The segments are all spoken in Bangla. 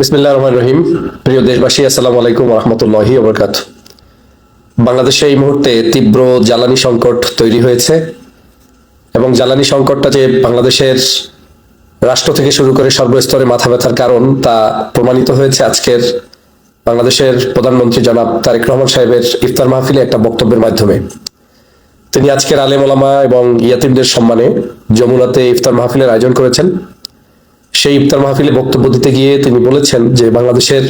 বিসমিল্লাহির রহমানির রহিম। প্রিয় দেশবাসী, আসসালামু আলাইকুম ওয়া রাহমাতুল্লাহি ওয়া বারাকাতুহু। বাংলাদেশে এই মুহূর্তে তীব্র জ্বালানি সংকট তৈরি হয়েছে এবং জ্বালানি সংকটটা যে বাংলাদেশের রাষ্ট্র থেকে শুরু করে সর্বস্তরে মাথা ব্যথার কারণ তা প্রমাণিত হয়েছে আজকের বাংলাদেশের প্রধানমন্ত্রী জনাব তারেক রহমান সাহেবের ইফতার মাহফিলে একটা বক্তব্যের মাধ্যমে। তিনি আজকের আলেম ওলামা এবং ইয়াতিমদের সম্মানে যমুনাতে ইফতার মাহফিলের আয়োজন করেছেন। সেই ইফতার মাহফিলে বক্তব্য দিতে গিয়ে তিনি বলেছেন যে বাংলাদেশের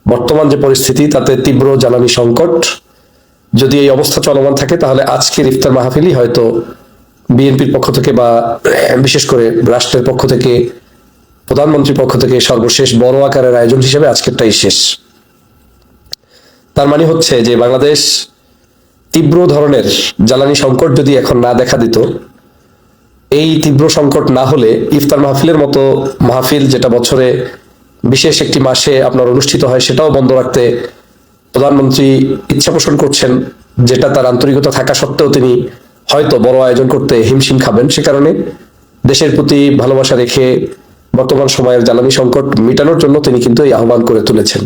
বর্তমান যে পরিস্থিতি তাতে তীব্র জ্বালানি সংকট, যদি এই অবস্থা চলমান থাকে তাহলে আজকের ইফতার মাহফিলই হয়তো বিএনপির পক্ষ থেকে বা বিশেষ করে রাষ্ট্রের পক্ষ থেকে, প্রধানমন্ত্রীর পক্ষ থেকে সর্বশেষ বড় আকারের আয়োজন হিসেবে আজকেরটাই শেষ। তার মানে হচ্ছে যে বাংলাদেশ তীব্র ধরনের জ্বালানি সংকট যদি এখন না দেখা দিত, এই তীব্র সংকট না হলে ইফতার মাহফিলের মতো মাহফিল যেটা বছরে বিশেষ একটি মাসে আপনার অনুষ্ঠিত হয় সেটাও বন্ধ রাখতে প্রধানমন্ত্রী ইচ্ছা পোষণ করছেন, যেটা তার আন্তরিকতা থাকা সত্ত্বেও তিনি হয়তো বড় আয়োজন করতে হিমশিম খাবেন। সে কারণে দেশের প্রতি ভালোবাসা রেখে বর্তমান সময়ের জ্বালানি সংকট মেটানোর জন্য তিনি কিন্তু এই আহ্বান করে তুলেছেন।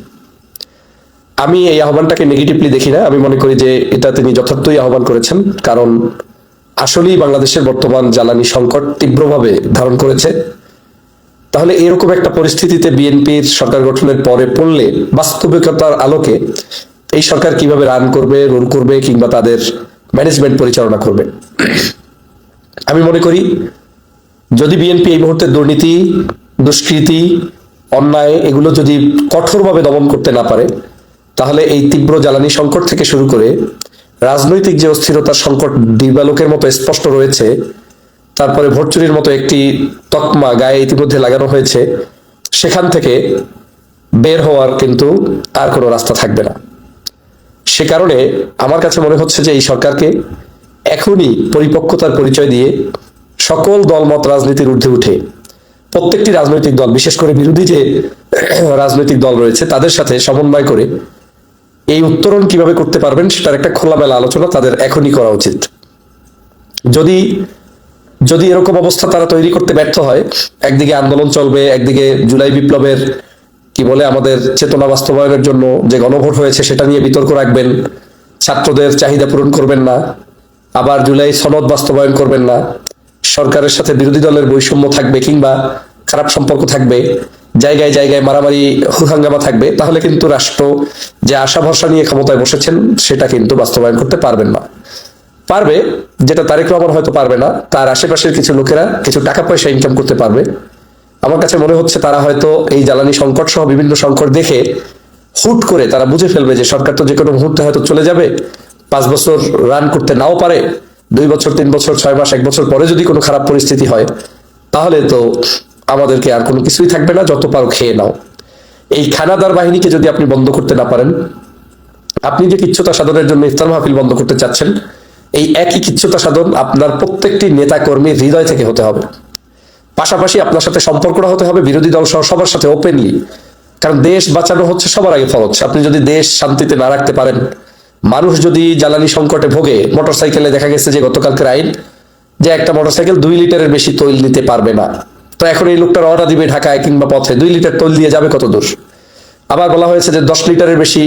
আমি এই আহ্বানটাকে নেগেটিভলি দেখি না, আমি মনে করি যে এটা তিনি যথার্থই আহ্বান করেছেন, কারণ আসলেই বাংলাদেশের বর্তমান জ্বালানি সংকট তীব্রভাবে ধারণ করেছে। তাহলে এরকম একটা পরিস্থিতিতে বিএনপির সরকার গঠনের পরে পড়লে বাস্তবিকতার আলোকে এই সরকার কিভাবে রান করবে, রুল করবে কিংবা তাদের ম্যানেজমেন্ট পরিচালনা করবে। আমি মনে করি যদি বিএনপি এই মুহূর্তে দুর্নীতি, দুষ্কৃতি, অন্যায় এগুলো যদি কঠোরভাবে দমন করতে না পারে, তাহলে এই তীব্র জ্বালানি সংকট থেকে শুরু করে রাজনৈতিক যে অস্থিরতার সংকট দিবালোকের মতো স্পষ্ট রয়েছে, তারপরে ভোট চুরির মতো একটি তকমা গায়ে ইতিমধ্যে লাগানো হয়েছে, সেখান থেকে বের হওয়ার কিন্তু আর কোনো রাস্তা থাকবে না। সে কারণে আমার কাছে মনে হচ্ছে যে এই সরকারকে এখনই পরিপক্কতার পরিচয় দিয়ে সকল দলমত রাজনীতির ঊর্ধ্বে উঠে প্রত্যেকটি রাজনৈতিক দল, বিশেষ করে বিরোধী যে রাজনৈতিক দল রয়েছে তাদের সাথে সমন্বয় করে এই উত্তরণ কিভাবে করতে পারবেন সেটার একটা খোলামেলা আলোচনা তাদের এখনই করা উচিত। যদি এরকম অবস্থা তারা তৈরি করতে ব্যর্থ হয়, একদিকে আন্দোলন চলবে, একদিকে জুলাই বিপ্লবের কি বলে আমাদের চেতনা বাস্তবায়নের জন্য যে গণভোট হয়েছে সেটা নিয়ে বিতর্ক রাখবেন, ছাত্রদের চাহিদা পূরণ করবেন না, আবার জুলাই সনদ বাস্তবায়ন করবেন না, সরকারের সাথে বিরোধী দলের বৈষম্য থাকবে কিংবা খারাপ সম্পর্ক থাকবে, জায়গায় জায়গায় মারামারি হুহাঙ্গামা থাকবে, তাহলে কিন্তু রাষ্ট্র যে আশা ভরসা নিয়ে ক্ষমতায় বসেছেন সেটা কিন্তু বাস্তবায়ন করতে পারবেন না। পারবে যেটা তারেক রহমান হয়তো পারবে না, তার আশেপাশের কিছু লোকেরা কিছু টাকা পয়সা ইনকাম করতে পারবে। আমার কাছে মনে হচ্ছে তারা হয়তো এই জ্বালানি সংকট সহ বিভিন্ন সংকট দেখে হুট করে তারা বুঝে ফেলবে যে সরকার তো যে কোনো মুহূর্তে হয়তো চলে যাবে, 5 বছর রান করতে নাও পারে, 2 বছর 3 বছর 6 মাস 1 বছর পরে যদি কোনো খারাপ পরিস্থিতি হয় তাহলে তো আমাদেরকে আর কোনো কিছুই থাকবে না, যত পারো খেয়ে নাও। এই খানাদার বাহিনীকে যদি আপনি বন্ধ করতে না পারেন, আপনি যে কিচ্ছুতা সাধনের জন্য ইফতার মাহফিল বন্ধ করতে চাচ্ছেন, এই একই কিচ্ছুতা সাধন আপনার প্রত্যেকটি নেতা কর্মীর হৃদয় থেকে হতে হবে। পাশাপাশি আপনার সাথে সম্পর্কটা হতে হবে বিরোধী দল সহ সবার সাথে ওপেনলি, কারণ দেশ বাঁচানো হচ্ছে সবার আগে ফরজ। আপনি যদি দেশ শান্তিতে না রাখতে পারেন, মানুষ যদি জ্বালানি সংকটে ভোগে, মোটরসাইকেলে দেখা গেছে যে গতকালকের আইন যে একটা মোটরসাইকেল 2 লিটারের বেশি তৈল নিতে পারবে না, তো এখন এই লোকটা রওনা দিবে ঢাকায় কিংবা পথে, 2 লিটার তৈল দিয়ে যাবে কত দূর। আবার বলা হয়েছে যে 10 লিটারের বেশি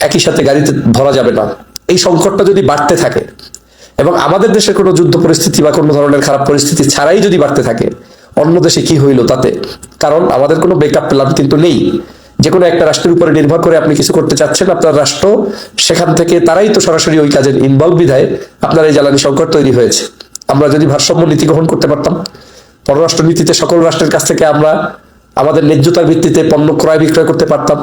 একই সাথে গাড়িতে ভরা যাবে না। এই সংকটটা যদি বাড়তে থাকে এবং আমাদের দেশে কোনো যুদ্ধ পরিস্থিতি বা কোনো ধরনের খারাপ পরিস্থিতি ছাড়াই যদি বাড়তে থাকে, অন্য দেশে কি হইলো তাতে, কারণ আমাদের কোনো ব্যাকআপ প্ল্যান কিন্তু নেই। যে কোনো একটা রাষ্ট্রের উপরে নির্ভর করে আপনি কিছু করতে চাচ্ছেন, আপনার রাষ্ট্র সেখান থেকে তারাই তো সরাসরি ওই কাজের ইনভলভ বিধায় আপনার এই জ্বালানি সংকট তৈরি হয়েছে। আমরা যদি ভারসাম্য নীতি গ্রহণ করতে পারতাম, পররাষ্ট্র নীতিতে সকল রাষ্ট্রের কাছ থেকে আমরা আমাদের ন্যায্যতার ভিত্তিতে পণ্য ক্রয় বিক্রয় করতে পারতাম,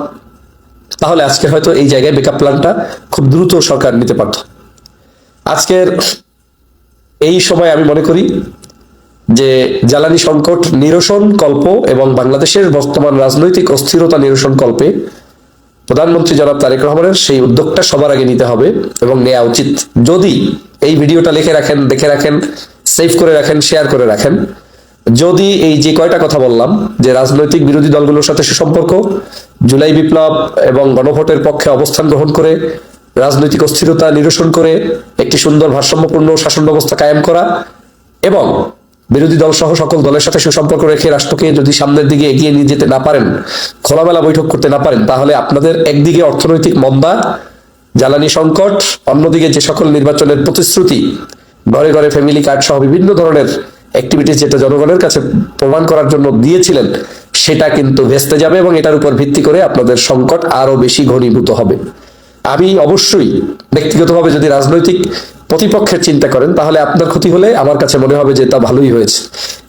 তাহলে আজকে হয়তো এই জায়গায় ব্যাকআপ প্ল্যানটা খুব দ্রুত সরকার নিতে পারত। আজকের এই সময় আমি মনে করি যে জ্বালানি সংকট নিরসন কল্প এবং বাংলাদেশের বর্তমান রাজনৈতিক অস্থিরতা নিরসন কল্পে প্রধানমন্ত্রী জনাব তারেক রহমানের সেই উদ্যোগটা সবার আগে নিতে হবে এবং নেওয়া উচিত। যদি এই ভিডিওটা লিখে রাখেন, দেখে রাখেন, সেভ করে রাখেন, শেয়ার করে রাখেন, যদি এই যে কয়টা কথা বললাম যে রাজনৈতিক বিরোধী দলগুলোর সাথে সুসম্পর্ক, জুলাই বিপ্লব এবং গণভোটের পক্ষে অবস্থান গ্রহণ করে রাজনৈতিক অস্থিরতা নিরসন করে একটি সুন্দর ভারসাম্যপূর্ণ শাসন ব্যবস্থা কায়েম করা এবং বিরোধী দল সহ সকল দলের সাথে সুসম্পর্ক রেখে রাষ্ট্রকে যদি সামনের দিকে এগিয়ে নিয়ে যেতে না পারেন, খোলামেলা বৈঠক করতে না পারেন, তাহলে আপনাদের একদিকে অর্থনৈতিক মন্দা, জ্বালানি সংকট, অন্যদিকে যে সকল নির্বাচনের প্রতিশ্রুতি, ঘরে ঘরে ফ্যামিলি কার্ড সহ বিভিন্ন ধরনের অ্যাক্টিভিটিস যেটা জনগণের কাছে প্রমাণ করার জন্য দিয়েছিলেন, সেটা কিন্তু ভেস্তে যাবে এবং এটার উপর ভিত্তি করে আপনাদের সংকট আরো বেশি ঘনীভূত হবে। আমি অবশ্যই ব্যক্তিগতভাবে যদি রাজনৈতিক প্রতিপক্ষের চিন্তা করেন, তাহলে আপনার ক্ষতি হলে আমার কাছে মনে হবে যে তা ভালোই হয়েছে।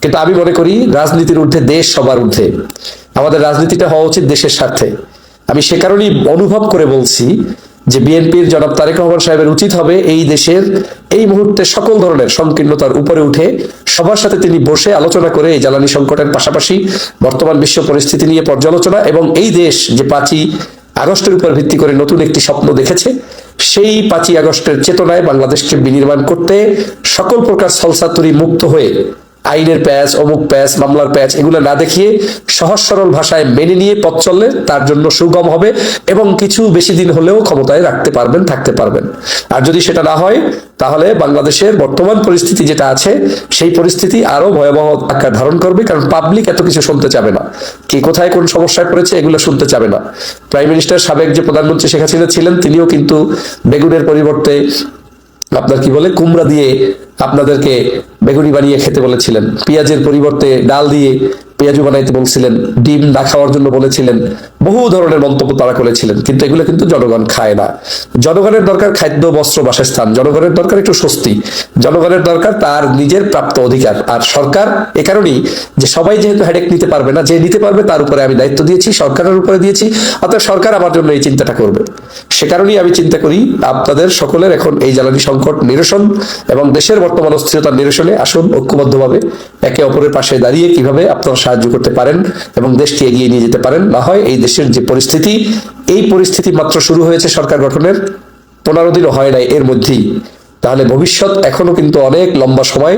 কিন্তু আমি মনে করি রাজনীতির ঊর্ধ্বে দেশ সবার ঊর্ধ্বে। আমাদের রাজনীতিটা হওয়া উচিত দেশের স্বার্থে। আমি সে কারণেই অনুভব করে বলছি যে বিএনপির জনাব তারেক রহমান সাহেবের উচিত হবে এই দেশের এই মুহূর্তে সকল ধরনের সংকীর্ণতার উপরে উঠে সবার সাথে তিনি বসে আলোচনা করে এই জ্বালানি সংকটের পাশাপাশি বর্তমান বিশ্ব পরিস্থিতি নিয়ে পর্যালোচনা, এবং এই দেশ যে 5ই আগস্টের উপর ভিত্তি করে নতুন একটি স্বপ্ন দেখেছে, সেই 5ই আগস্টের চেতনায় বাংলাদেশকে বিনির্মাণ করতে সকল প্রকার ছলচাতুরি মুক্ত হয়ে আইনের প্যাচ, অমুক প্যাচ, মামলার প্যাচ এগুলো না দেখিয়ে সহজ সরল ভাষায় মেনে নিয়ে পথ চললে তার জন্য সুগম হবে এবং কিছু বেশি দিন হলেও ক্ষমতায় রাখতে পারবেন, থাকতে পারবেন। আর যদি সেটা না হয়, তাহলে বাংলাদেশের বর্তমান পরিস্থিতি যেটা আছে সেই পরিস্থিতি আরো ভয়াবহ আকার ধারণ করবে, কারণ পাবলিক এত কিছু শুনতে চাবে না। কে কোথায় কোন সমস্যায় পড়েছে এগুলো শুনতে চাবে না। প্রাইম মিনিস্টার সাবেক যে প্রধানমন্ত্রী শেখ হাসিনা ছিলেন, তিনিও কিন্তু বেগুনের পরিবর্তে আপনার কি বলে কুমড়া দিয়ে আপনাদেরকে বেগুনি বানিয়ে খেতে বলেছিলেন, পেঁয়াজের পরিবর্তে ডাল দিয়ে পেঁয়াজু বানাইতে বলছিলেন, ডিম না খাওয়ার জন্য বলেছিলেন, বহু ধরনের মন্তব্য তারা করেছিলেন। কিন্তু এগুলো কিন্তু জনগণ খায় না। জনগণের দরকার খাদ্য, বস্ত্র, বাসস্থান, জনগণের দরকার একটু স্বস্তি, জনগণের দরকার তার নিজের প্রাপ্ত অধিকার। আর সরকার এ কারণেই যে সবাই যেহেতু হেডেক নিতে পারবে না, যে নিতে পারবে তার উপরে আমি দায়িত্ব দিয়েছি, সরকারের উপরে দিয়েছি, অর্থাৎ সরকার আমার জন্য এই চিন্তাটা করবে। সে কারণেই আমি চিন্তা করি আপনাদের সকলের এখন এই জ্বালানি সংকট নিরসন এবং দেশের বর্তমান অস্থিরতার নিরসনে আসুন ঐক্যবদ্ধভাবে একে অপরের পাশে দাঁড়িয়ে কিভাবে আপনারা সাহায্য করতে পারেন এবং দেশকে এগিয়ে নিয়ে যেতে পারেন। না হয় এই দেশের যে পরিস্থিতি, এই পরিস্থিতি মাত্র শুরু হয়েছে সরকার গঠনের 15 দিনও হয় নাই এর মধ্যেই, তাহলে ভবিষ্যৎ এখনো কিন্তু অনেক লম্বা সময়,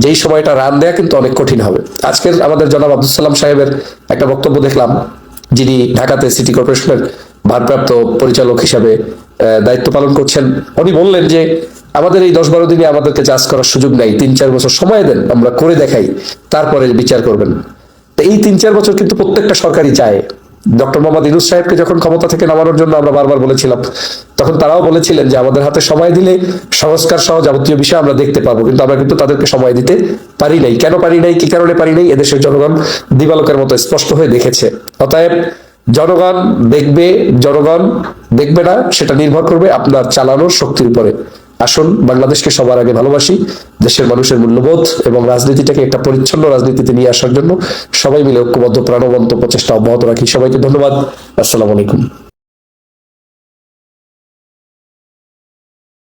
যেই সময়টা রান দেয়া কিন্তু অনেক কঠিন হবে। আজকের আমাদের জনাব আব্দুল সালাম সাহেবের একটা বক্তব্য দেখলাম, যিনি ঢাকাতে সিটি কর্পোরেশনের ভারপ্রাপ্ত পরিচালক হিসাবে দায়িত্ব পালন করছেন। উনি বললেন যে আমাদের এই 10-12 দিনে আমাদেরকে জাজ করার সুযোগ নাই, 3-4 বছর সময় দেন, আমরা করে দেখাই, তারপরে বিচার করবেন। তো এই 3-4 বছর কিন্তু প্রত্যেকটা সরকারই চায়। ডক্টর মোহাম্মদ ইউনূস সাহেবকে যখন ক্ষমতা থেকে নামানোর জন্য আমরা বারবার বলেছিলাম, তখন তারাও বলেছিলেন যে আমাদের হাতে সময় দিলে সংস্কার সহ যাবতীয় বিষয় আমরা দেখতে পাবো, কিন্তু আমরা কিন্তু তাদেরকে সময় দিতে পারি নাই। কেন পারি নাই, কি কারণে পারি নাই, এদেশের জনগণ দিবালোকের মতো স্পষ্ট হয়ে দেখেছে। অতএব জনগণ দেখবে, জনগণ দেখবে না, সেটা নির্ভর করবে আপনার চালানোর শক্তির উপরে। আসুন বাংলাদেশকে সবার আগে ভালোবাসি, দেশের মানুষের মূল্যবোধ এবং রাজনীতিটাকে একটা পরিচ্ছন্ন রাজনীতিতে নিয়ে আসার জন্য সবাই মিলে ঐক্যবদ্ধ প্রাণবন্ত প্রচেষ্টা অব্যাহত রাখি। সবাইকে ধন্যবাদ। আসসালামু আলাইকুম।